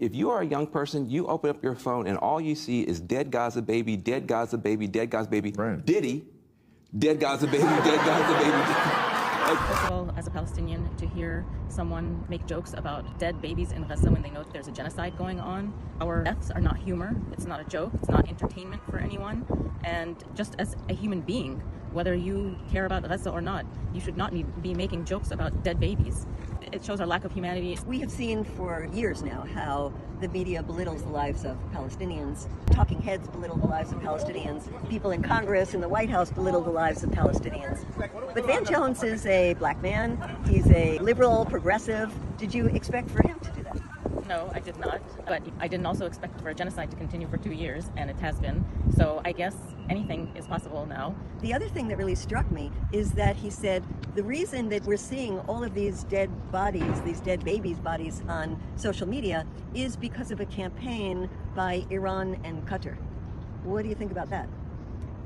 If you are a young person, you open up your phone and all you see is dead Gaza baby, dead Gaza baby, dead Gaza baby, right. Diddy, dead Gaza baby, dead Gaza baby. First of all, as a Palestinian, to hear someone make jokes about dead babies in Gaza when they know that there's a genocide going on. Our deaths are not humor, it's not a joke, it's not entertainment for anyone. And just as a human being, whether you care about Gaza or not, you should not be making jokes about dead babies. It shows our lack of humanity. We have seen for years now how the media belittles the lives of Palestinians. Talking heads belittle the lives of Palestinians. People in Congress and the White House belittle the lives of Palestinians. But Van Jones is a black man. He's a liberal, progressive. Did you expect for him to do that? No, I did not. But I didn't also expect for a genocide to continue for 2 years, and it has been. So I guess anything is possible now. The other thing that really struck me is that he said the reason that we're seeing all of these dead bodies, these dead babies' bodies on social media is because of a campaign by Iran and Qatar. What do you think about that?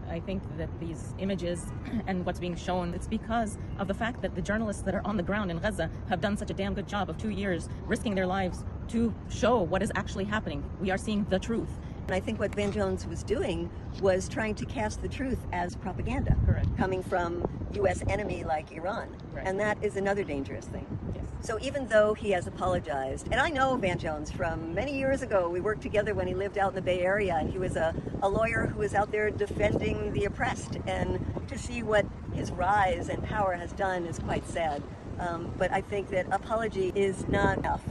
I think that these images and what's being shown, it's because of the fact that the journalists that are on the ground in Gaza have done such a damn good job of 2 years risking their lives to show what is actually happening. We are seeing the truth. And I think what Van Jones was doing was trying to cast the truth as propaganda. Correct. Coming from U.S. enemy like Iran. Right. And that is another dangerous thing. Yes. So even though he has apologized, and I know Van Jones from many years ago, we worked together when he lived out in the Bay Area, and he was a lawyer who was out there defending the oppressed, and to see what his rise and power has done is quite sad. But I think that apology is not enough.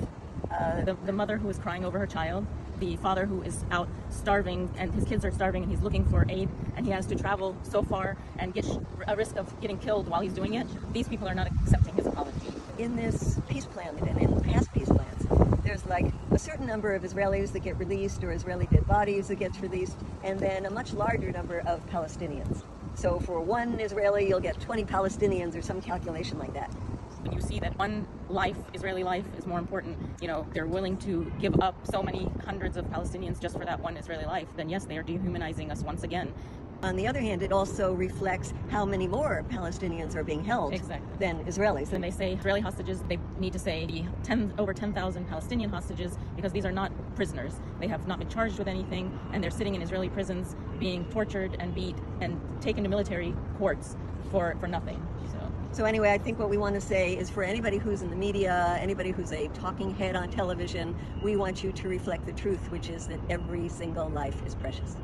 The mother who is crying over her child, the father who is out starving and his kids are starving and he's looking for aid and he has to travel so far and get a risk of getting killed while he's doing it, these people are not accepting his apology. In this peace plan and in past peace plans, there's like a certain number of Israelis that get released or Israeli dead bodies that gets released, and then a much larger number of Palestinians. So for one Israeli, you'll get 20 Palestinians or some calculation like that. When you see that one life, Israeli life, is more important, they're willing to give up so many hundreds of Palestinians just for that one Israeli life, then yes, they are dehumanizing us once again. On the other hand, it also reflects how many more Palestinians are being held than Israelis. When they say Israeli hostages, they need to say over 10,000 Palestinian hostages, because these are not prisoners. They have not been charged with anything, and they're sitting in Israeli prisons being tortured and beat and taken to military courts for nothing. So anyway, I think what we want to say is for anybody who's in the media, anybody who's a talking head on television, we want you to reflect the truth, which is that every single life is precious.